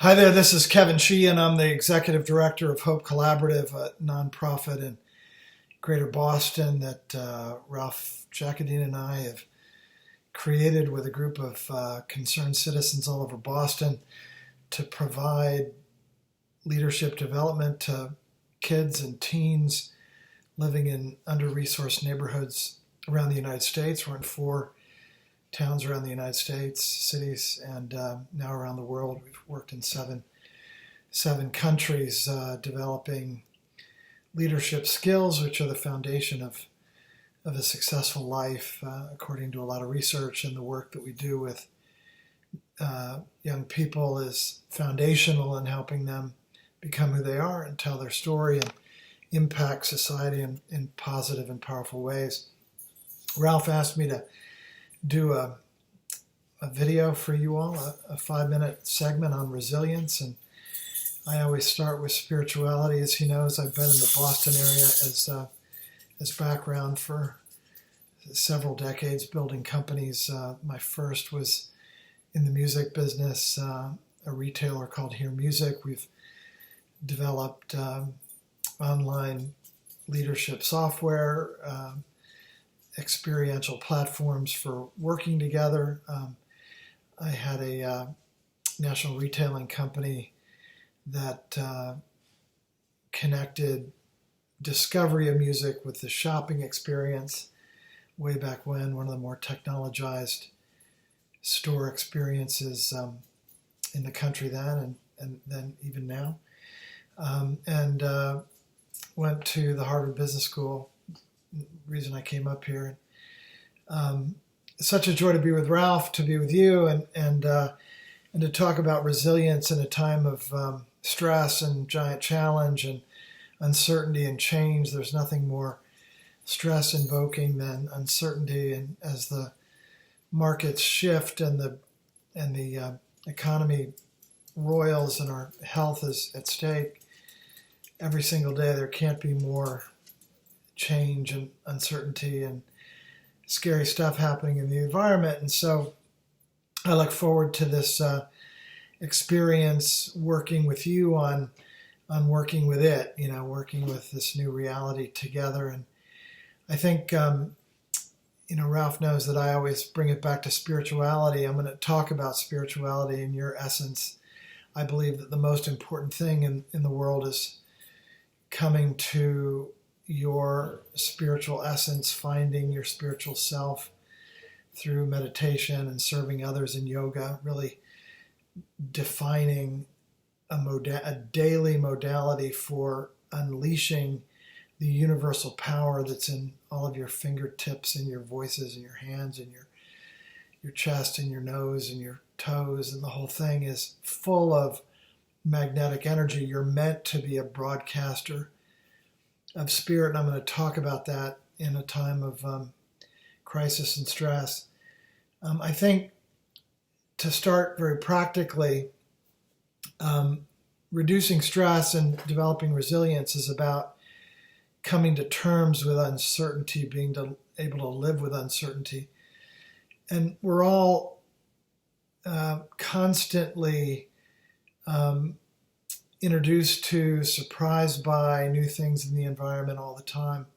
Hi there, this is Kevin Sheehan. I'm the executive director of Hope Collaborative, a nonprofit in Greater Boston that Ralph Jacadine and I have created with a group of concerned citizens all over Boston to provide leadership development to kids and teens living in under-resourced neighborhoods around the United States. We're in 4 towns around the United States, cities, and now around the world. We've worked in seven countries, developing leadership skills, which are the foundation of a successful life, according to a lot of research. And the work that we do with young people is foundational in helping them become who they are and tell their story and impact society in positive and powerful ways. Ralph asked me to do a video for you all, a 5-minute segment on resilience. And I always start with spirituality. As he knows, I've been in the Boston area as background for several decades, building companies. My first was in the music business, a retailer called Hear Music. We've developed online leadership software, experiential platforms for working together. I had a national retailing company that connected discovery of music with the shopping experience way back when, one of the more technologized store experiences in the country then and then even now. And went to the Harvard Business School. Reason I came up here. It's such a joy to be with Ralph, to be with you, and to talk about resilience in a time of stress and giant challenge and uncertainty and change. There's nothing more stress invoking than uncertainty, and as the markets shift and the economy roils and our health is at stake every single day, there can't be more change and uncertainty and scary stuff happening in the environment. And so I look forward to this experience working with you on working with it, working with this new reality together. And I think, Ralph knows that I always bring it back to spirituality. I'm going to talk about spirituality in your essence. I believe that the most important thing in the world is coming to your spiritual essence, finding your spiritual self through meditation and serving others in yoga, really defining a daily modality for unleashing the universal power that's in all of your fingertips and your voices and your hands and your chest and your nose and your toes, and the whole thing is full of magnetic energy. You're meant to be a broadcaster of spirit, and I'm going to talk about that in a time of crisis and stress. I think to start very practically, reducing stress and developing resilience is about coming to terms with uncertainty, being able to live with uncertainty. And we're all constantly introduced to, surprised by new things in the environment all the time.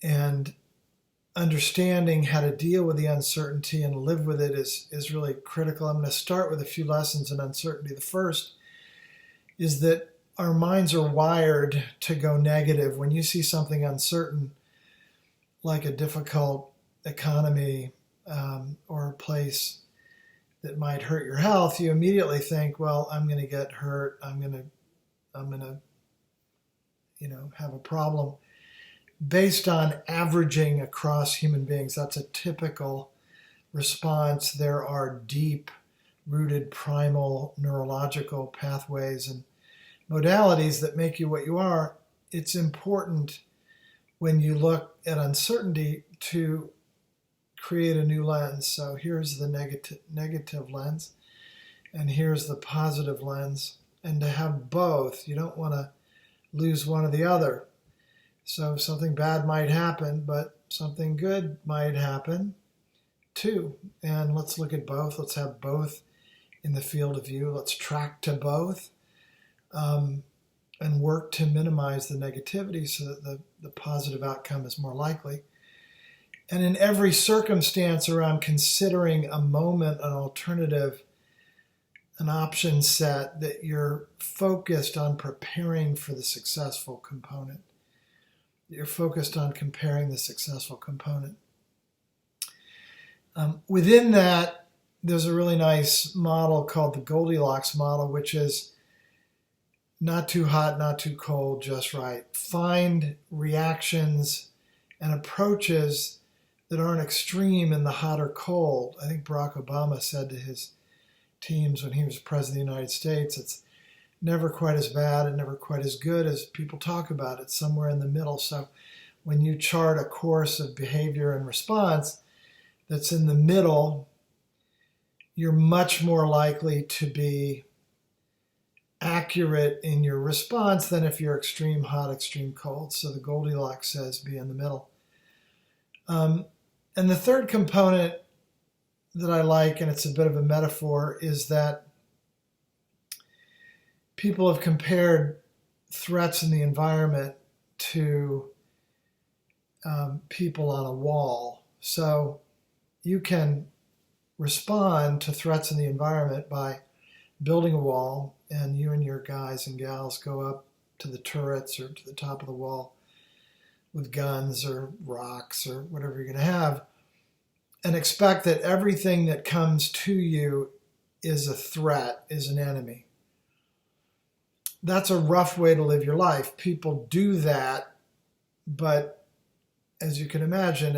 And understanding how to deal with the uncertainty and live with it is really critical. I'm going to start with a few lessons in uncertainty. The first is that our minds are wired to go negative. When you see something uncertain, like a difficult economy or a place that might hurt your health, you immediately think, well, I'm going to get hurt. I'm going to have a problem. Based on averaging across human beings, that's a typical response. There are deep-rooted primal neurological pathways and modalities that make you what you are. It's important when you look at uncertainty to create a new lens. So here's the negative lens, and here's the positive lens, and to have both. You don't want to lose one or the other. So something bad might happen, but something good might happen too. And let's look at both. Let's have both in the field of view. Let's track to both, and work to minimize the negativity so that the positive outcome is more likely. And in every circumstance around considering a moment, an alternative, an option set, that you're focused on preparing for the successful component. You're focused on comparing the successful component. Within that, there's a really nice model called the Goldilocks model, which is not too hot, not too cold, just right. Find reactions and approaches that aren't extreme in the hot or cold. I think Barack Obama said to his teams when he was president of the United States, it's never quite as bad and never quite as good as people talk about. It's somewhere in the middle. So when you chart a course of behavior and response that's in the middle, you're much more likely to be accurate in your response than if you're extreme hot, extreme cold. So the Goldilocks says be in the middle. And the third component that I like, and it's a bit of a metaphor, is that people have compared threats in the environment to people on a wall. So you can respond to threats in the environment by building a wall, and you and your guys and gals go up to the turrets or to the top of the wall with guns or rocks or whatever you're going to have, and expect that everything that comes to you is a threat, is an enemy. That's a rough way to live your life. People do that, but as you can imagine,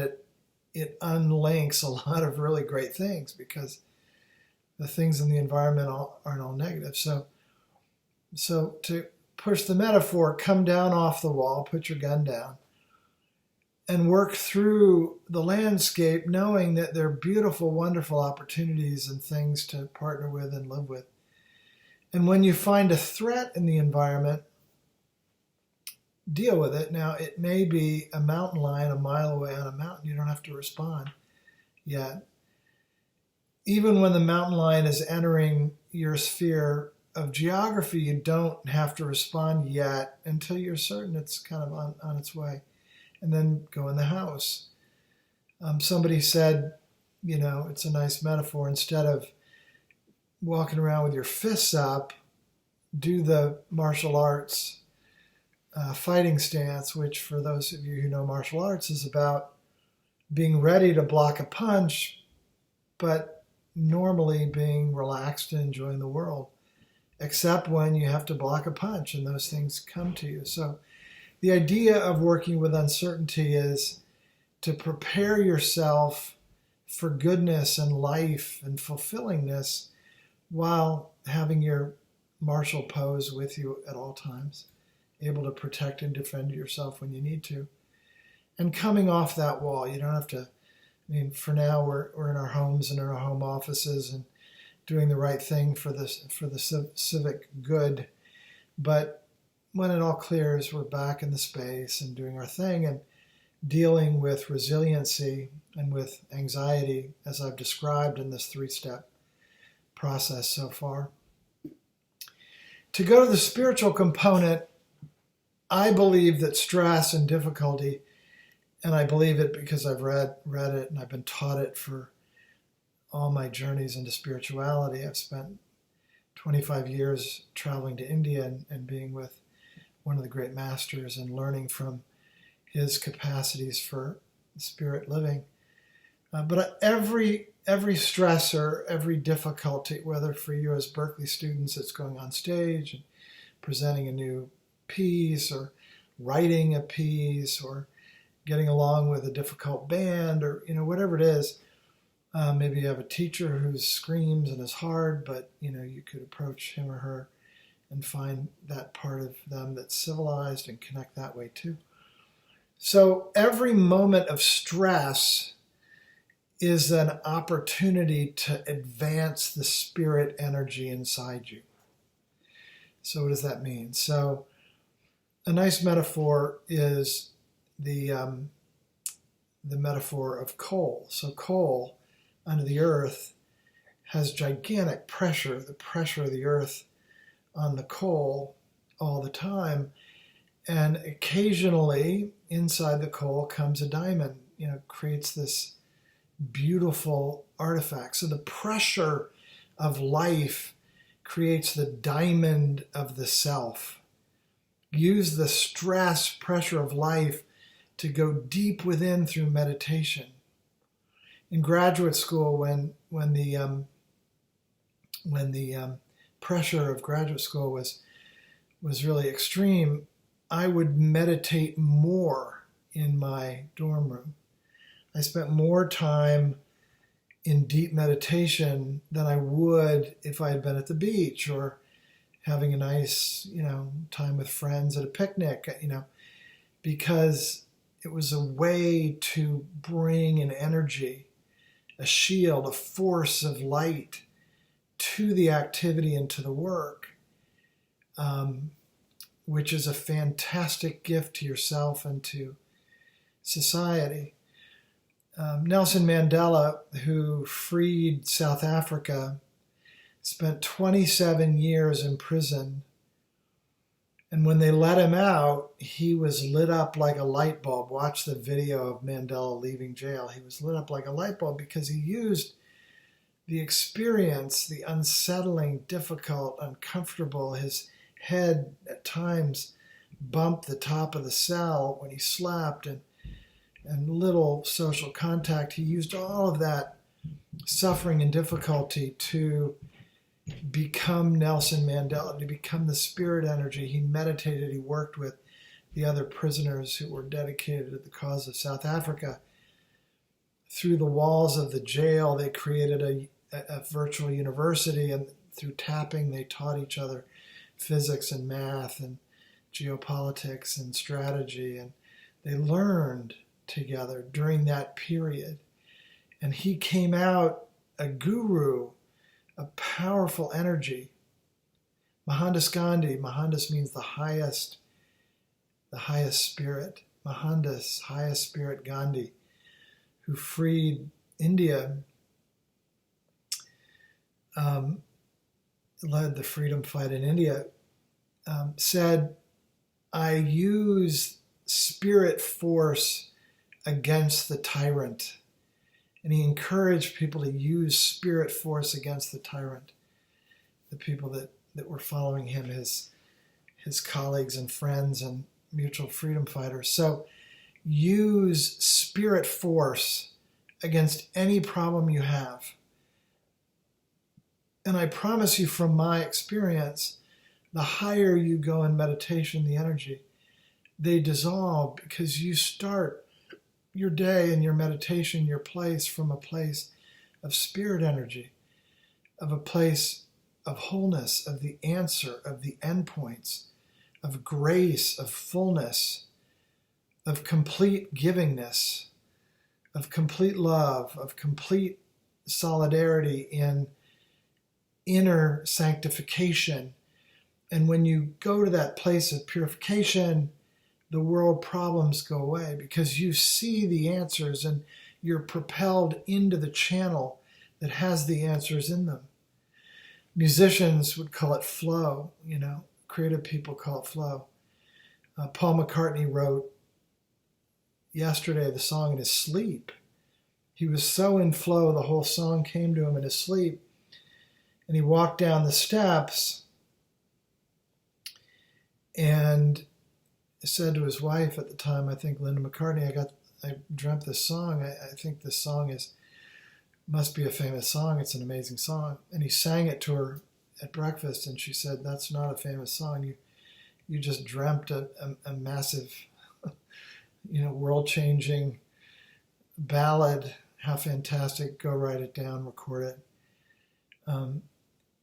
it unlinks a lot of really great things because the things in the environment aren't all negative. So to push the metaphor, come down off the wall, put your gun down, and work through the landscape knowing that there are beautiful, wonderful opportunities and things to partner with and live with. And when you find a threat in the environment, deal with it. Now, it may be a mountain lion a mile away on a mountain. You don't have to respond yet. Even when the mountain lion is entering your sphere of geography, you don't have to respond yet until you're certain it's kind of on its way. And then go in the house. Somebody said, it's a nice metaphor. Instead of walking around with your fists up, do the martial arts fighting stance, which for those of you who know martial arts is about being ready to block a punch, but normally being relaxed and enjoying the world, except when you have to block a punch and those things come to you. So the idea of working with uncertainty is to prepare yourself for goodness and life and fulfillingness while having your martial pose with you at all times, able to protect and defend yourself when you need to. And coming off that wall, you don't have to, for now we're in our homes and in our home offices and doing the right thing for the civic good. But when it all clears, we're back in the space and doing our thing and dealing with resiliency and with anxiety, as I've described in this 3-step process so far. To go to the spiritual component, I believe that stress and difficulty, and I believe it because I've read it and I've been taught it for all my journeys into spirituality. I've spent 25 years traveling to India and being with one of the great masters and learning from his capacities for spirit living. But every stressor, every difficulty, whether for you as Berklee students it's going on stage and presenting a new piece or writing a piece or getting along with a difficult band or whatever it is. Maybe you have a teacher who screams and is hard, but you could approach him or her and find that part of them that's civilized and connect that way too. So every moment of stress is an opportunity to advance the spirit energy inside you. So what does that mean? So a nice metaphor is the metaphor of coal. So coal under the earth has gigantic pressure, the pressure of the earth on the coal all the time. And occasionally inside the coal comes a diamond, creates this beautiful artifact. So the pressure of life creates the diamond of the self. Use the stress, pressure of life to go deep within through meditation. In graduate school, when the pressure of graduate school was really extreme, I would meditate more in my dorm room. I spent more time in deep meditation than I would if I had been at the beach or having a nice, time with friends at a picnic, because it was a way to bring an energy, a shield, a force of light to the activity and to the work, which is a fantastic gift to yourself and to society. Nelson Mandela, who freed South Africa, spent 27 years in prison. And when they let him out, he was lit up like a light bulb. Watch the video of Mandela leaving jail. He was lit up like a light bulb because he used the experience, the unsettling, difficult, uncomfortable. His head at times bumped the top of the cell when he slept, and little social contact. He used all of that suffering and difficulty to become Nelson Mandela, to become the spirit energy. He meditated, he worked with the other prisoners who were dedicated to the cause of South Africa. Through the walls of the jail, they created a virtual university, and through tapping, they taught each other physics and math and geopolitics and strategy, and they learned together during that period. And he came out a guru, a powerful energy. Mohandas Gandhi, Mohandas means the highest spirit. Mohandas, highest spirit Gandhi, who freed India, led the freedom fight in India, said, I use spirit force against the tyrant. And he encouraged people to use spirit force against the tyrant, the people that were following him, his colleagues and friends and mutual freedom fighters. So use spirit force against any problem you have. And I promise you from my experience, the higher you go in meditation, the energy, they dissolve because you start your day and your meditation, your place from a place of spirit energy, of a place of wholeness, of the answer, of the endpoints, of grace, of fullness, of complete givingness, of complete love, of complete solidarity in inner sanctification. And when you go to that place of purification, the world problems go away because you see the answers and you're propelled into the channel that has the answers in them. Musicians would call it flow, creative people call it flow. Paul McCartney wrote yesterday the song in his sleep. He was so in flow, the whole song came to him in his sleep. And he walked down the steps and said to his wife at the time, I think Linda McCartney, I dreamt this song. I think this song must be a famous song. It's an amazing song. And he sang it to her at breakfast, and she said, that's not a famous song. You just dreamt a massive, world-changing ballad. How fantastic. Go write it down, record it.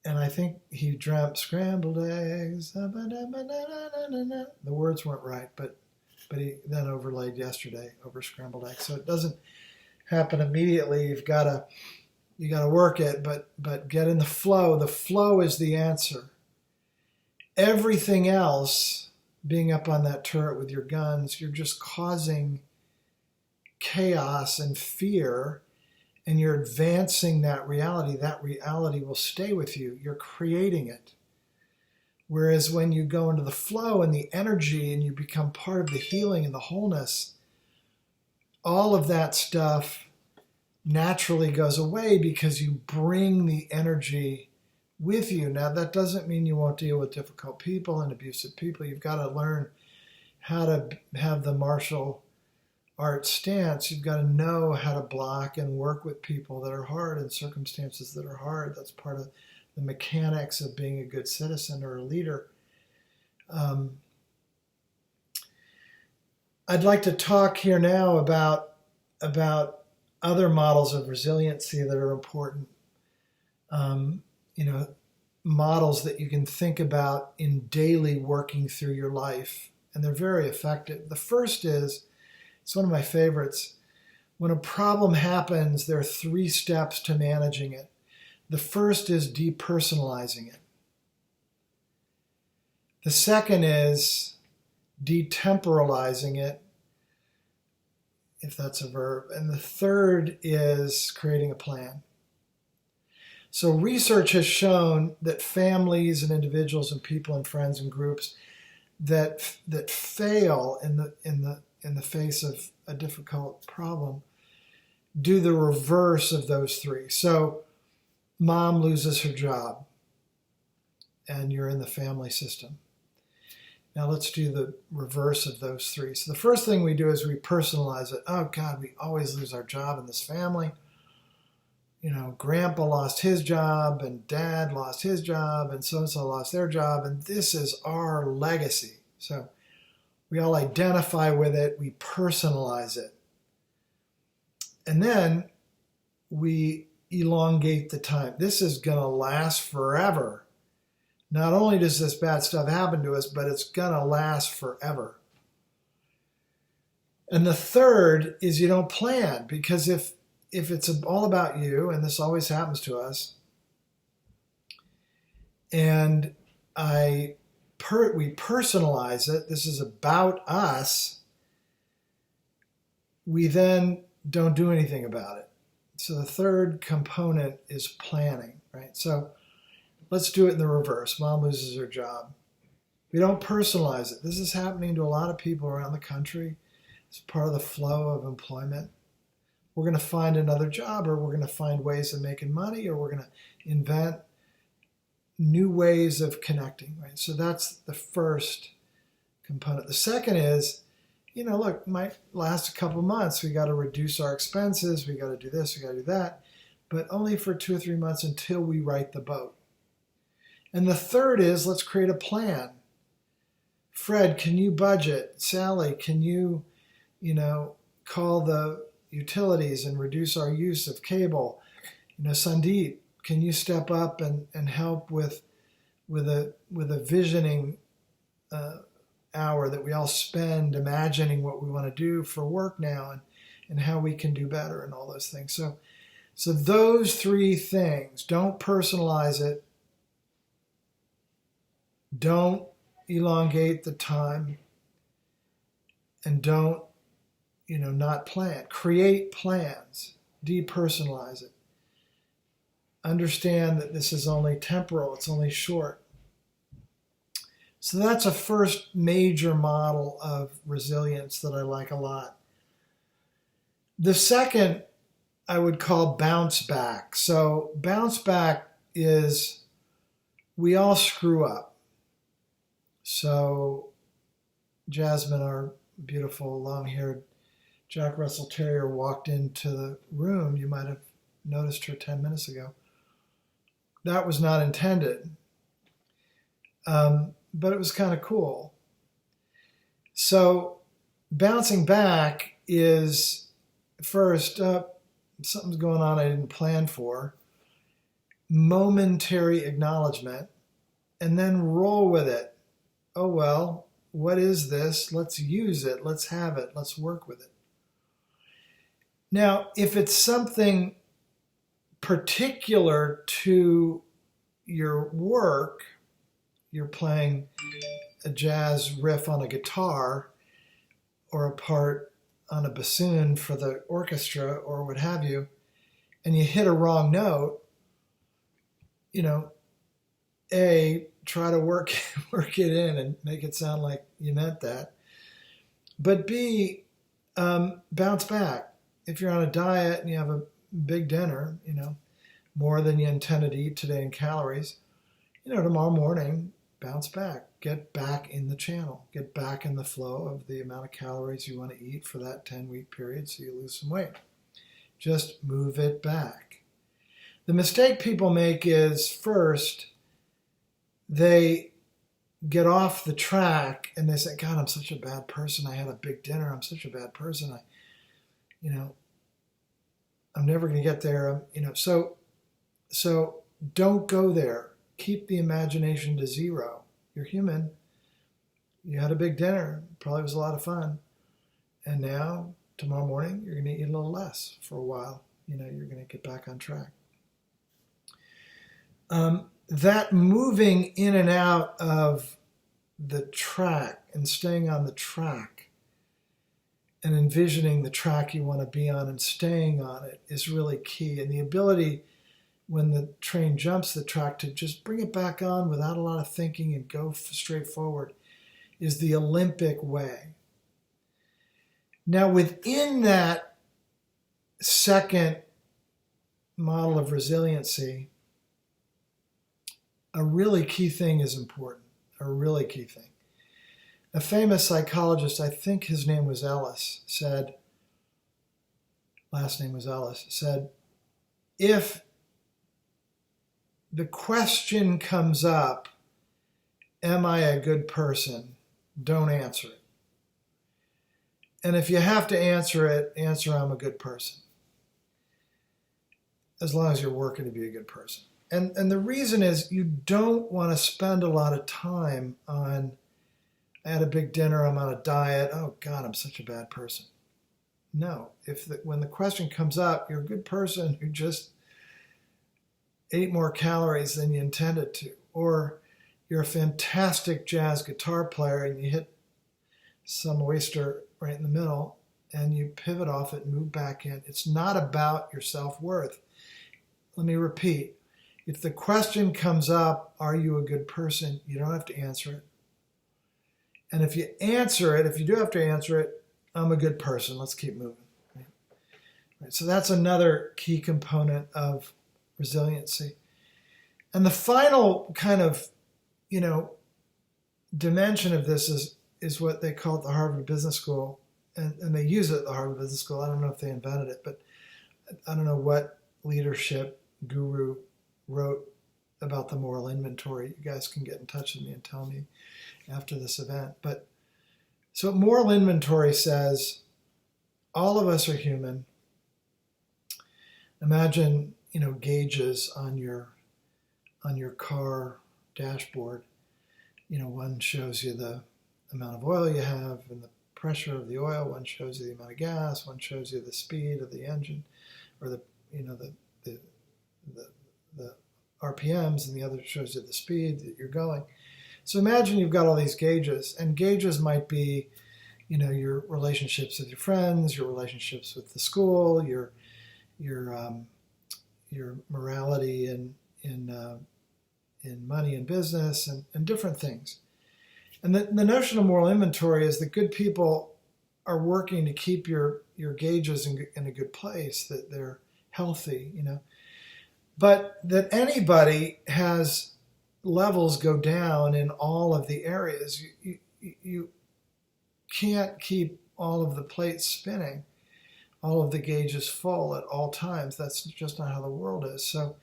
And I think he dreamt scrambled eggs. The words weren't right, but he then overlaid yesterday over scrambled eggs. So it doesn't happen immediately. You got to work it, but get in the flow. The flow is the answer. Everything else, being up on that turret with your guns, you're just causing chaos and fear, and you're advancing that reality will stay with you. You're creating it. Whereas when you go into the flow and the energy and you become part of the healing and the wholeness, all of that stuff naturally goes away because you bring the energy with you. Now, that doesn't mean you won't deal with difficult people and abusive people. You've got to learn how to have the martial arts stance. You've got to know how to block and work with people that are hard in circumstances that are hard. That's part of the mechanics of being a good citizen or a leader. I'd like to talk here now about other models of resiliency that are important. Models that you can think about in daily working through your life, and they're very effective. The first is, it's one of my favorites. When a problem happens, there are 3 steps to managing it. The first is depersonalizing it. The second is detemporalizing it, if that's a verb. And the third is creating a plan. So research has shown that families and individuals and people and friends and groups that fail in the face of a difficult problem do the reverse of those 3. So mom loses her job and you're in the family system. Now let's do the reverse of those 3. So the first thing we do is we personalize it. Oh God, we always lose our job in this family. Grandpa lost his job and dad lost his job and so-and-so lost their job, and this is our legacy. So we all identify with it, we personalize it. And then we elongate the time. This is going to last forever. Not only does this bad stuff happen to us, but it's going to last forever. And the third is you don't plan, because if it's all about you, and this always happens to us, and we personalize it, this is about us, we then don't do anything about it. So the third component is planning, right? So let's do it in the reverse. Mom loses her job. We don't personalize it. This is happening to a lot of people around the country. It's part of the flow of employment. We're going to find another job, or we're going to find ways of making money, or we're going to invent new ways of connecting, right? So that's the first component. The second is, look, might last a couple months. We got to reduce our expenses. We got to do this. We got to do that, but only for 2 or 3 months until we right the boat. And the third is, let's create a plan. Fred, can you budget? Sally, can you, call the utilities and reduce our use of cable? Sandeep, can you step up and help with a visioning hour that we all spend imagining what we want to do for work now and how we can do better and all those things. So those 3 things: don't personalize it, don't elongate the time, and don't not plan. Create plans, depersonalize it. Understand that this is only temporal, it's only short. So that's a first major model of resilience that I like a lot. The second I would call bounce back. So bounce back is, we all screw up. So Jasmine, our beautiful long-haired Jack Russell Terrier, walked into the room. You might have noticed her 10 minutes ago. That was not intended, but it was kind of cool. So bouncing back is, first, something's going on I didn't plan for, momentary acknowledgement, and then roll with it. Oh, well, what is this? Let's use it. Let's have it. Let's work with it. Now, if it's something particular to your work, you're playing a jazz riff on a guitar or a part on a bassoon for the orchestra or what have you, and you hit a wrong note, try to work it in and make it sound like you meant that. But B, bounce back. If you're on a diet and you have a big dinner, more than you intended to eat today in calories, tomorrow morning, bounce back. Get back in the channel. Get back in the flow of the amount of calories you want to eat for that 10-week period so you lose some weight. Just move it back. The mistake people make is, first, they get off the track and they say, God, I'm such a bad person. I had a big dinner. I'm such a bad person. I'm never going to get there. So don't go there. Keep the imagination to zero. You're human. You had a big dinner. Probably was a lot of fun. And now, tomorrow morning, you're going to eat a little less for a while. You're going to get back on track. That moving in and out of the track and staying on the track and envisioning the track you want to be on and staying on it is really key. And the ability, when the train jumps the track, to just bring it back on without a lot of thinking and go straight forward is the Olympic way. Now, within that second model of resiliency, a really key thing is important, a really key thing. A famous psychologist, I think his name was Ellis, last name was Ellis, said, if the question comes up, am I a good person? Don't answer it. And if you have to answer it, answer I'm a good person. As long as you're working to be a good person. And the reason is you don't want to spend a lot of time on, I had a big dinner, I'm on a diet, oh God, I'm such a bad person. No, when the question comes up, you're a good person who just ate more calories than you intended to. Or you're a fantastic jazz guitar player and you hit some oyster right in the middle and you pivot off it and move back in. It's not about your self-worth. Let me repeat. If the question comes up, are you a good person? You don't have to answer it. And if you answer it, if you do have to answer it, I'm a good person. Let's keep moving. Right? So that's another key component of resiliency. And the final kind of, dimension of this is what they call it the Harvard Business School. And they use it at the Harvard Business School. I don't know if they invented it, but I don't know what leadership guru wrote about the moral inventory. You guys can get in touch with me and tell me after this event. But so moral inventory says all of us are human. Imagine, gauges on your car dashboard. One shows you the amount of oil you have and the pressure of the oil. One shows you the amount of gas. One shows you the speed of the engine, or the RPMs, and the other shows you the speed that you're going. So imagine you've got all these gauges, and gauges might be, your relationships with your friends, your relationships with the school, your morality in money and business, and different things. And the notion of moral inventory is that good people are working to keep your gauges in a good place, that they're healthy, but that anybody has levels go down in all of the areas. You can't keep all of the plates spinning, all of the gauges full at all times. That's just not how the world is. So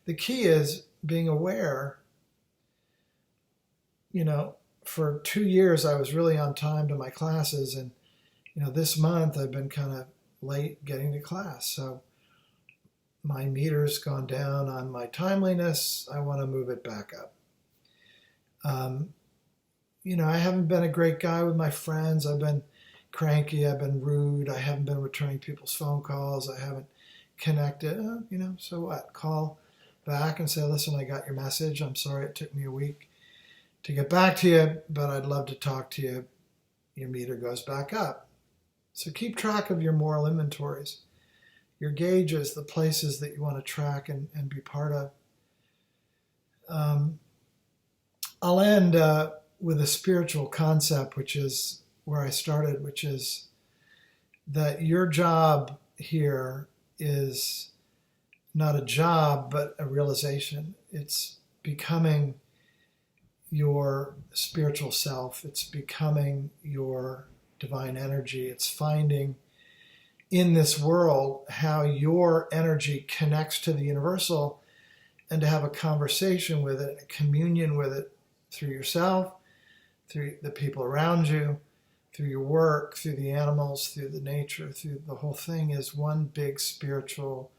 the key is being aware. For 2 years I was really on time to my classes, and this month I've been kind of late getting to class. So my meter's gone down on my timeliness. I want to move it back up. I haven't been a great guy with my friends. I've been cranky. I've been rude. I haven't been returning people's phone calls. I haven't connected. So what? Call back and say, listen, I got your message. I'm sorry it took me a week to get back to you, but I'd love to talk to you. Your meter goes back up. So keep track of your moral inventories. your gauges, the places that you want to track and be part of. I'll end with a spiritual concept, which is where I started, which is that your job here is not a job, but a realization. It's becoming your spiritual self. It's becoming your divine energy. It's finding in this world how your energy connects to the universal, and to have a conversation with it, a communion with it through yourself, through the people around you, through your work, through the animals, through the nature, through the whole thing is one big spiritual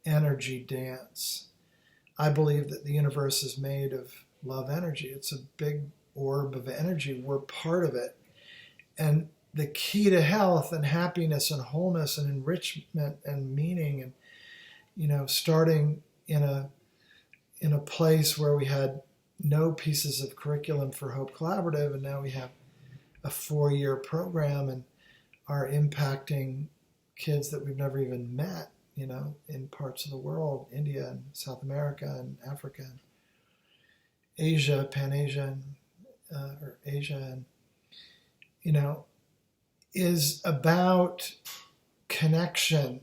energy dance. I believe that the universe is made of love energy. It's a big orb of energy. We're part of it. And the key to health and happiness and wholeness and enrichment and meaning, and, you know, starting in a place where we had no pieces of curriculum for Hope Collaborative, and now we have a 4-year program and are impacting kids that we've never even met, you know, in parts of the world, India and South America and Africa and Asia, Pan-Asia, or Asia, and, you know, is about connection,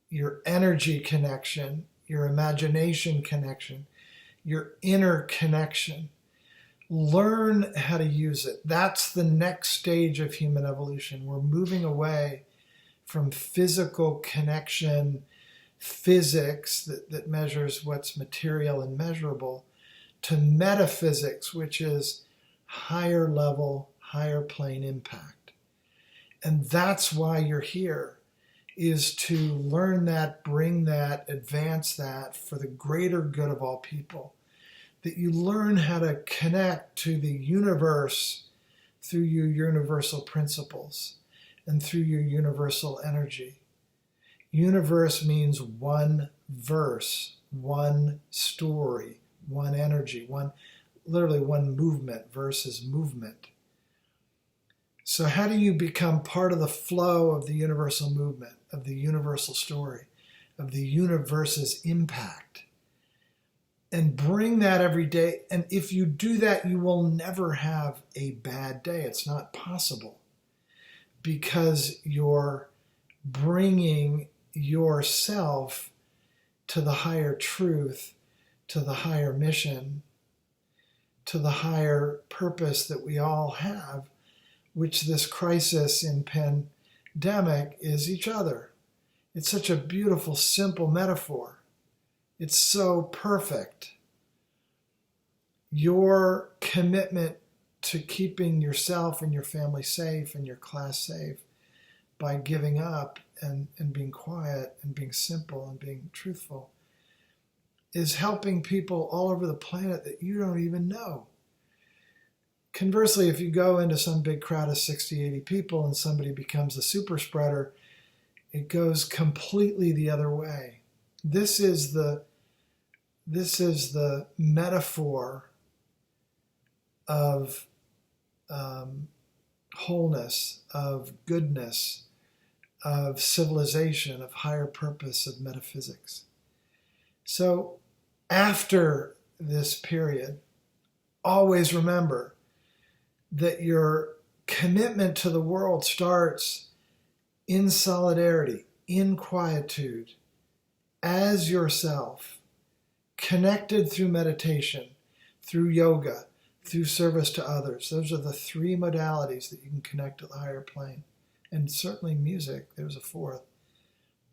your energy connection, your imagination connection, your inner connection. Learn how to use it. That's the next stage of human evolution. We're moving away from physical connection, physics that measures what's material and measurable, to metaphysics, which is higher level, higher plane impact. And that's why you're here, is to learn that, bring that, advance that for the greater good of all people. That you learn how to connect to the universe through your universal principles and through your universal energy. Universe means one verse, one story, one energy, literally one movement. Verse is movement. So how do you become part of the flow of the universal movement, of the universal story, of the universe's impact? And bring that every day. And if you do that, you will never have a bad day. It's not possible, because you're bringing yourself to the higher truth, to the higher mission, to the higher purpose that we all have, which this crisis in pandemic is each other. It's such a beautiful, simple metaphor. It's so perfect. Your commitment to keeping yourself and your family safe and your class safe by giving up and being quiet and being simple and being truthful is helping people all over the planet that you don't even know. Conversely, if you go into some big crowd of 60, 80 people and somebody becomes a super spreader, it goes completely the other way. This is the metaphor of wholeness, of goodness, of civilization, of higher purpose, of metaphysics. So after this period, always remember that your commitment to the world starts in solidarity, in quietude, as yourself, connected through meditation, through yoga, through service to others. Those are the 3 modalities that you can connect to the higher plane. And certainly music, there's a 4th,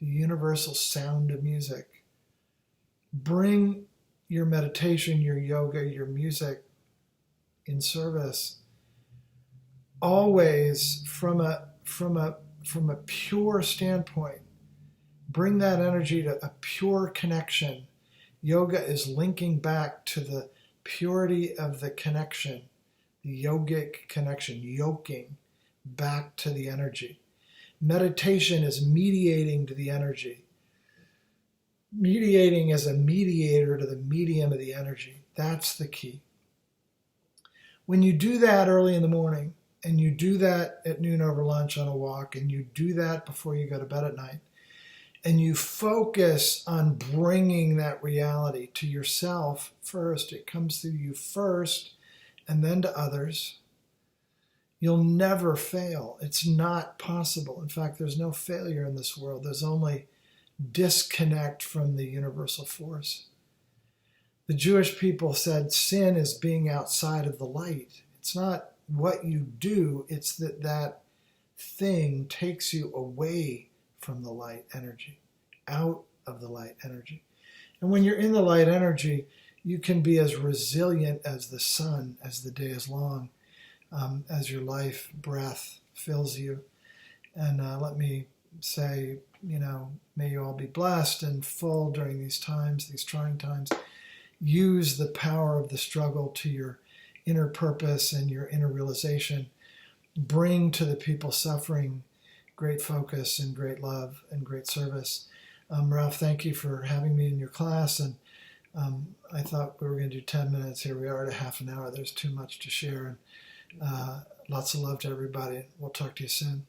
the universal sound of music. Bring your meditation, your yoga, your music in service, always from a pure standpoint. Bring that energy to a pure connection. Yoga is linking back to the purity of the connection, the yogic connection, yoking back to the energy. Meditation is mediating to the energy. Mediating as a mediator to the medium of the energy. That's the key. When you do that early in the morning, and you do that at noon over lunch on a walk, and you do that before you go to bed at night, and you focus on bringing that reality to yourself first, it comes through you first and then to others, you'll never fail. It's not possible. In fact, there's no failure in this world. There's only disconnect from the universal force. The Jewish people said sin is being outside of the light. It's not what you do, it's that that thing takes you away from the light energy, out of the light energy. And when you're in the light energy, you can be as resilient as the sun as the day is long, as your life breath fills you. And let me say, may you all be blessed and full during these times, these trying times. Use the power of the struggle to your inner purpose and your inner realization. Bring to the people suffering great focus and great love and great service. Ralph, thank you for having me in your class. And I thought we were going to do 10 minutes. Here we are at a half an hour. There's too much to share. And lots of love to everybody. We'll talk to you soon.